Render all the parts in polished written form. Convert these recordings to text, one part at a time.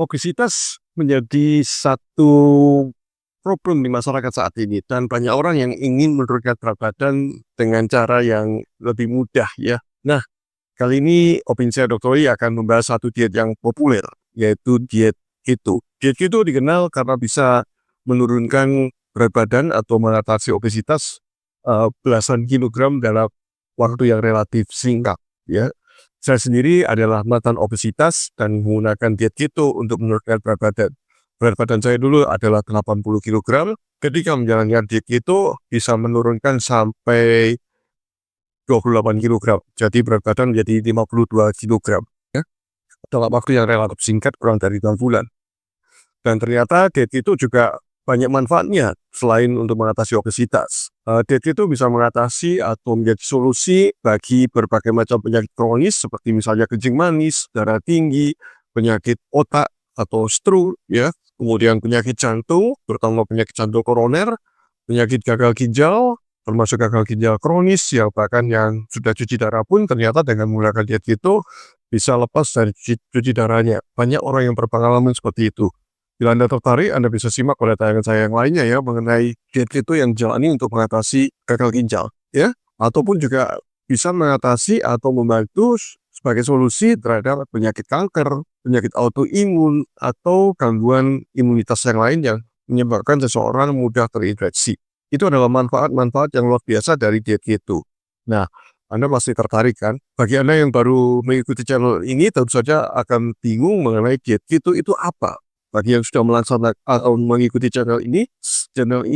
Obesitas menjadi satu problem di masyarakat saat ini dan banyak orang yang ingin menurunkan berat badan dengan cara yang lebih mudah ya. Nah, kali ini opini saya Dr. Lee akan membahas satu diet yang populer, yaitu diet keto. Diet keto dikenal karena bisa menurunkan berat badan atau mengatasi obesitas belasan kilogram dalam waktu yang relatif singkat ya. Saya sendiri adalah mantan obesitas dan menggunakan diet keto untuk menurunkan berat badan. Berat badan saya dulu adalah 80 kg. Ketika menjalankan diet keto bisa menurunkan sampai 28 kg. Jadi berat badan menjadi 52 kg ya. Dalam waktu yang relatif singkat, kurang dari 6 bulan. Dan ternyata diet keto juga banyak manfaatnya selain untuk mengatasi obesitas. Diet keto bisa mengatasi atau menjadi solusi bagi berbagai macam penyakit kronis seperti misalnya kencing manis, darah tinggi, penyakit otak atau stroke ya, kemudian penyakit jantung, terutama penyakit jantung koroner, penyakit gagal ginjal, termasuk gagal ginjal kronis yang bahkan yang sudah cuci darah pun ternyata dengan menggunakan diet keto bisa lepas dari cuci darahnya. Banyak orang yang berpengalaman seperti itu. Bila Anda tertarik, Anda bisa simak pada tayangan saya yang lainnya ya mengenai diet keto yang dijalani untuk mengatasi gagal ginjal ya, ataupun juga bisa mengatasi atau membantu sebagai solusi terhadap penyakit kanker, penyakit autoimun atau gangguan imunitas yang lain yang menyebabkan seseorang mudah terinfeksi. Itu adalah manfaat-manfaat yang luar biasa dari diet keto. Nah, Anda pasti tertarik kan? Bagi Anda yang baru mengikuti channel ini, tentu saja akan bingung mengenai diet keto itu apa. Bagi yang sudah melaksanakan atau mengikuti channel ini, channel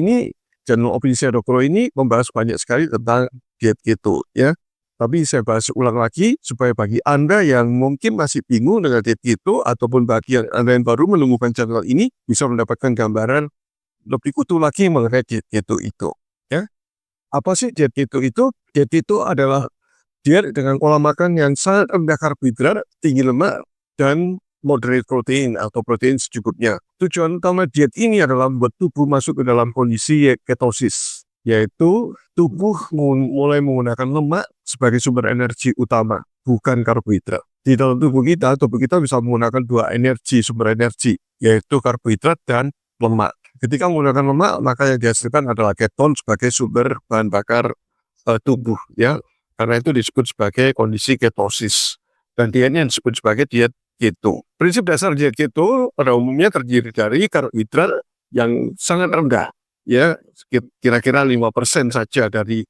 opini saya Dr. ini membahas banyak sekali tentang diet keto ya. Tapi saya bahas ulang lagi supaya bagi Anda yang mungkin masih bingung dengan diet keto ataupun bagi Anda yang baru menemukan channel ini bisa mendapatkan gambaran lebih utuh lagi mengenai diet keto itu ya. Apa sih diet keto itu? Diet keto adalah diet dengan pola makan yang sangat rendah karbohidrat, tinggi lemak, dan moderate protein atau protein secukupnya. Tujuan utama diet ini adalah membuat tubuh masuk ke dalam kondisi ketosis, yaitu tubuh mulai menggunakan lemak sebagai sumber energi utama, bukan karbohidrat. Di dalam tubuh kita bisa menggunakan dua sumber energi, yaitu karbohidrat dan lemak. Ketika menggunakan lemak, maka yang dihasilkan adalah keton sebagai sumber bahan bakar tubuh, ya. Karena itu disebut sebagai kondisi ketosis. Dan dietnya disebut sebagai diet keto. Prinsip dasar diet keto pada umumnya terdiri dari karbohidrat yang sangat rendah, ya, kira-kira 5% saja dari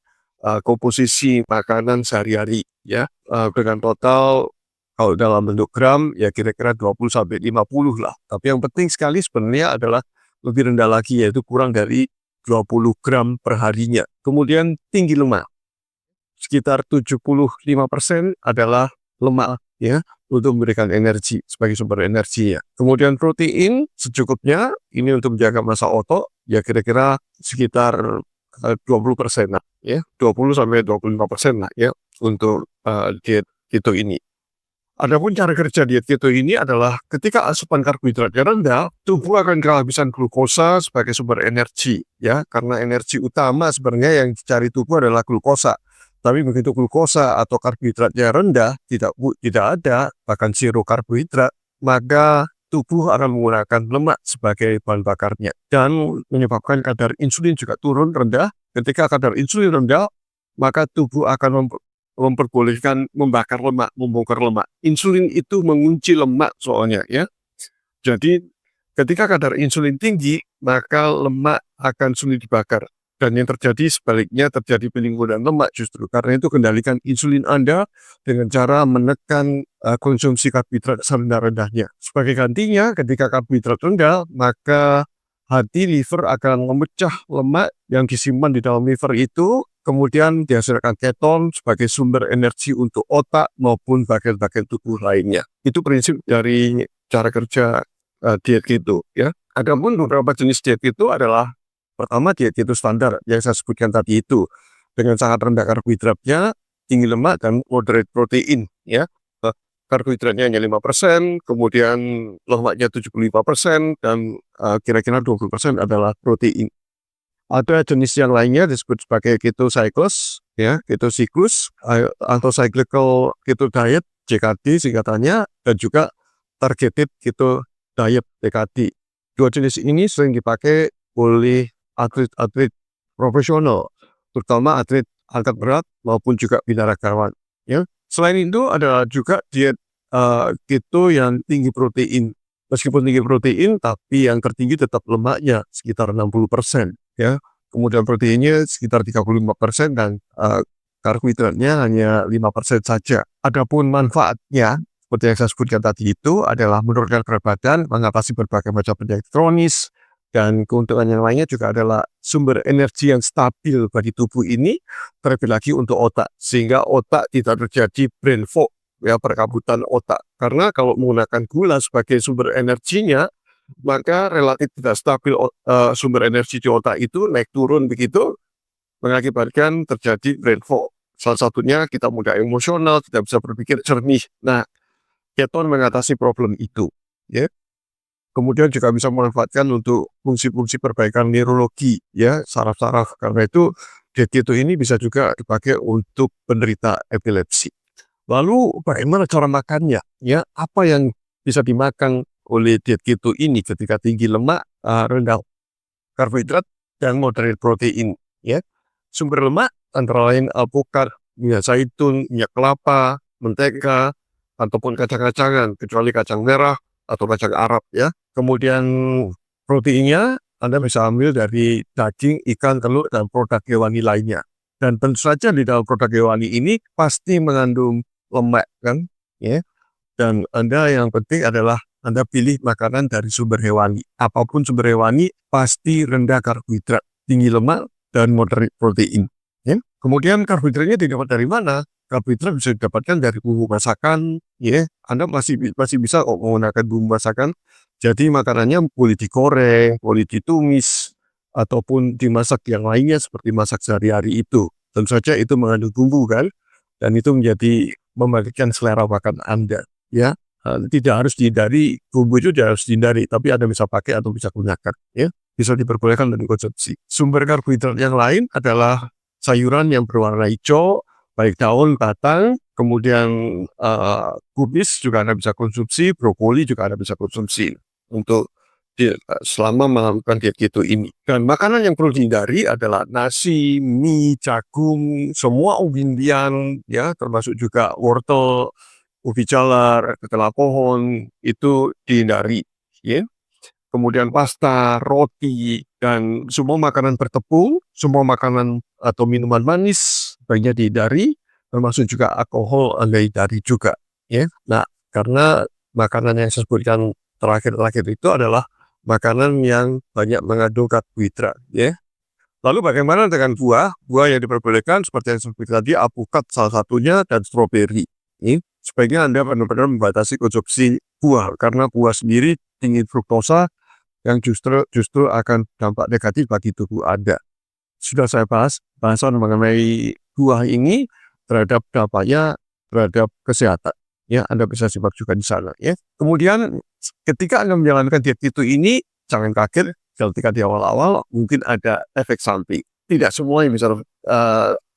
komposisi makanan sehari-hari, ya, dengan total kalau dalam bentuk gram ya kira-kira 20-50 lah. Tapi yang penting sekali sebenarnya adalah lebih rendah lagi, yaitu kurang dari 20 gram per harinya. Kemudian tinggi lemak, sekitar 75% adalah lemak ya, untuk memberikan energi sebagai sumber energi ya. Kemudian protein secukupnya, ini untuk menjaga massa otot ya kira-kira sekitar 20% lah ya, 20-25% lah ya untuk diet keto ini. Adapun cara kerja diet keto ini adalah ketika asupan karbohidratnya rendah, tubuh akan kehabisan glukosa sebagai sumber energi ya, karena energi utama sebenarnya yang dicari tubuh adalah glukosa. Tapi begitu glukosa atau karbohidratnya rendah, tidak ada, bahkan zero karbohidrat, maka tubuh akan menggunakan lemak sebagai bahan bakarnya dan menyebabkan kadar insulin juga turun rendah. Ketika kadar insulin rendah, maka tubuh akan memperbolehkan membakar lemak, membongkar lemak. Insulin itu mengunci lemak soalnya ya. Jadi ketika kadar insulin tinggi, maka lemak akan sulit dibakar. Dan yang terjadi sebaliknya, terjadi penimbunan lemak justru. Karena itu kendalikan insulin Anda dengan cara menekan konsumsi karbohidrat serendah-rendahnya. Sebagai gantinya, ketika karbohidrat rendah, maka hati liver akan memecah lemak yang disimpan di dalam liver itu, kemudian dihasilkan keton sebagai sumber energi untuk otak maupun bagian-bagian tubuh lainnya. Itu prinsip dari cara kerja diet keto ya. Adapun beberapa jenis diet keto adalah pertama diet keto standar yang saya sebutkan tadi itu dengan sangat rendah karbohidratnya, tinggi lemak dan moderate protein ya. Karbohidratnya hanya 5%, kemudian lemaknya 75% dan kira-kira 20% adalah protein. Ada jenis yang lainnya disebut sebagai keto cycles ya, keto siklus atau cyclical keto diet, CKD singkatannya, dan juga targeted keto diet TKD. Dua jenis ini sering dipakai oleh atlet-atlet profesional, terutama atlet angkat berat maupun juga binaragawan. Ya. Selain itu ada juga diet keto yang tinggi protein. Meskipun tinggi protein, tapi yang tertinggi tetap lemaknya sekitar 60%. Ya. Kemudian proteinnya sekitar 35% dan karbohidratnya hanya 5% saja. Adapun manfaatnya, seperti yang saya sebutkan tadi itu, adalah menurunkan berat badan, mengatasi berbagai macam penyakit kronis, dan keuntungan yang lainnya juga adalah sumber energi yang stabil bagi tubuh ini, terlebih lagi untuk otak, sehingga otak tidak terjadi brain fog, ya, perkabutan otak. Karena kalau menggunakan gula sebagai sumber energinya, maka relatif tidak stabil sumber energi di otak itu naik turun begitu, mengakibatkan terjadi brain fog. Salah satunya kita mudah emosional, tidak bisa berpikir jernih. Nah, keton mengatasi problem itu. Ya. Kemudian juga bisa memanfaatkan untuk fungsi-fungsi perbaikan neurologi, ya, saraf-saraf. Karena itu diet keto ini bisa juga dipakai untuk penderita epilepsi. Lalu bagaimana cara makannya? Ya, apa yang bisa dimakan oleh diet keto ini ketika tinggi lemak, rendah karbohidrat, dan moderate protein? Ya, sumber lemak antara lain alpukat, minyak zaitun, minyak kelapa, mentega, ataupun kacang-kacangan, kecuali kacang merah atau kacang Arab, ya. Kemudian proteinnya Anda bisa ambil dari daging, ikan, telur, dan produk hewani lainnya. Dan tentu saja di dalam produk hewani ini pasti mengandung lemak, kan, ya. Dan Anda yang penting adalah Anda pilih makanan dari sumber hewani. Apapun sumber hewani pasti rendah karbohidrat, tinggi lemak, dan moderate protein. Ya. Kemudian karbohidratnya didapat dari mana? Karbohidrat bisa didapatkan dari bumbu masakan. Ya. Anda masih bisa menggunakan bumbu masakan. Jadi makanannya boleh digoreng, boleh ditumis, ataupun dimasak yang lainnya seperti masak sehari-hari itu. Tentu saja itu mengandung bumbu, kan? Dan itu menjadi membagikan selera makan Anda. Ya. Tidak harus dihindari, bumbu itu tidak harus dihindari, tapi Anda bisa pakai atau bisa gunakan. Ya. Bisa diperbolehkan dan dikonsumsi. Sumber karbohidrat yang lain adalah sayuran yang berwarna hijau, baik daun, batang, kemudian kubis juga Anda bisa konsumsi, brokoli juga Anda bisa konsumsi untuk selama melakukan diet keto ini. Dan makanan yang perlu dihindari adalah nasi, mie, jagung, semua umbi-umbian, ya, termasuk juga wortel, ubi jalar, ketela pohon, itu dihindari. Ya. Kemudian pasta, roti, dan semua makanan bertepung, semua makanan atau minuman manis baiknya dihindari, termasuk juga alkohol Anda hindari juga. Ya. Nah, karena makanan yang saya sebutkan terakhir itu adalah makanan yang banyak mengandung karbohidrat. Ya. Lalu bagaimana dengan buah? Buah yang diperbolehkan seperti yang saya sebutkan tadi, alpukat salah satunya, dan stroberi. Ini sebaiknya Anda benar-benar membatasi konsumsi buah, karena buah sendiri tinggi fruktosa yang justru akan dampak negatif bagi tubuh Anda. Sudah saya bahas bahasan mengenai buah ini terhadap dampaknya terhadap kesehatan. Ya, Anda bisa simak juga di sana. Ya. Kemudian ketika Anda menjalankan diet keto ini, jangan kaget ketika di awal-awal mungkin ada efek samping. Tidak semua yang bisa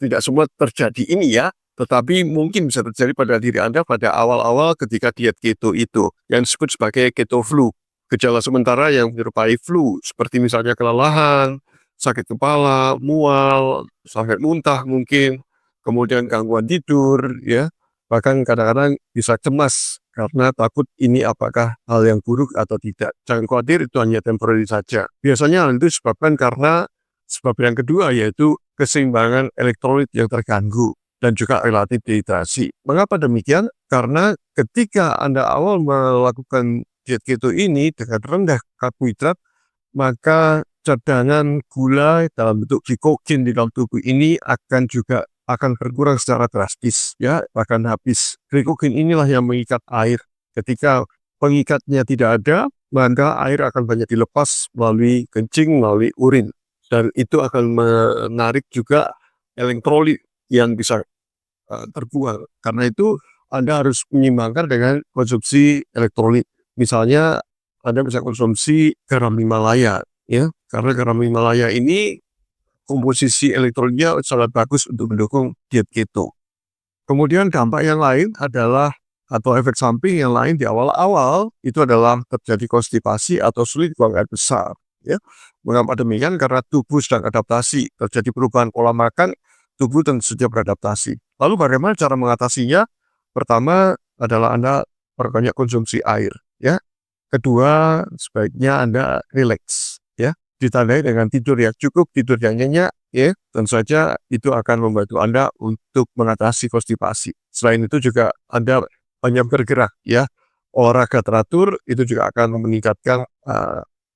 tidak semua terjadi ini, ya. Tetapi mungkin bisa terjadi pada diri Anda pada awal-awal ketika diet keto itu, yang disebut sebagai keto flu. Gejala sementara yang menyerupai flu, seperti misalnya kelelahan, sakit kepala, mual, sakit muntah mungkin, kemudian gangguan tidur, ya. Bahkan kadang-kadang bisa cemas karena takut ini apakah hal yang buruk atau tidak. Jangan khawatir, itu hanya temporary saja. Biasanya hal itu disebabkan karena sebab yang kedua yaitu keseimbangan elektrolit yang terganggu dan juga relatif dehidrasi. Mengapa demikian? Karena ketika Anda awal melakukan diet keto ini dengan rendah karbohidrat, maka cadangan gula dalam bentuk glikogen di dalam tubuh ini akan berkurang secara drastis, ya, bahkan habis. Glikogen inilah yang mengikat air. Ketika pengikatnya tidak ada, maka air akan banyak dilepas melalui kencing, melalui urin, dan itu akan menarik juga elektrolit yang bisa terbuang. Karena itu Anda harus menyeimbangkan dengan konsumsi elektrolit. Misalnya Anda bisa konsumsi garam Himalaya, ya, karena garam Himalaya ini komposisi elektrolitnya sangat bagus untuk mendukung diet keto. Kemudian dampak yang lain adalah atau efek samping yang lain di awal-awal itu adalah terjadi konstipasi atau sulit buang air besar. Ya, mengapa demikian? Karena tubuh sedang adaptasi, terjadi perubahan pola makan, tubuh tentu saja beradaptasi. Lalu bagaimana cara mengatasinya? Pertama adalah Anda perbanyak konsumsi air. Ya, kedua sebaiknya Anda rileks. Ya, ditandai dengan tidur yang cukup, tidur yang nyenyak. Ya, tentu saja itu akan membantu Anda untuk mengatasi konstipasi. Selain itu juga Anda banyak bergerak, ya. Olahraga teratur itu juga akan meningkatkan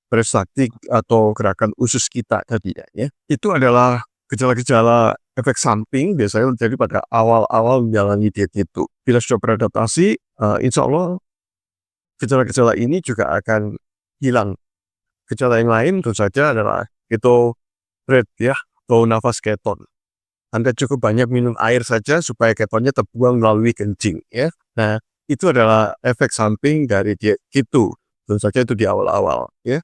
prestasi atau gerakan usus kita tadinya, ya. Itu adalah gejala-gejala efek samping biasanya terjadi pada awal-awal menjalani diet itu. Bila sudah beradaptasi, insya Allah gejala-gejala ini juga akan hilang. Gejala yang lain tentu saja adalah keto breath, ya, atau nafas keton. Anda cukup banyak minum air saja supaya ketonnya terbuang melalui kencing, ya. Nah, itu adalah efek samping dari diet keto. Tentu saja itu di awal-awal, ya.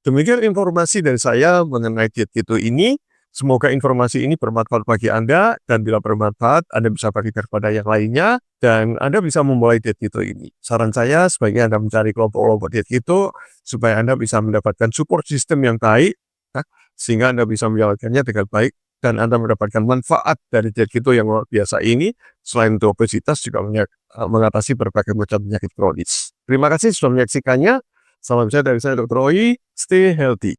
Demikian informasi dari saya mengenai diet keto ini. Semoga informasi ini bermanfaat bagi Anda, dan bila bermanfaat, Anda bisa bagikan kepada yang lainnya, dan Anda bisa memulai diet keto ini. Saran saya, sebaiknya Anda mencari kelompok-kelompok diet keto, supaya Anda bisa mendapatkan support system yang baik, ya, sehingga Anda bisa menjalankannya dengan baik, dan Anda mendapatkan manfaat dari diet keto yang luar biasa ini. Selain untuk obesitas, juga mengatasi berbagai macam penyakit kronis. Terima kasih sudah menyaksikannya. Salam sehat dari saya, Dr. Roy. Stay healthy.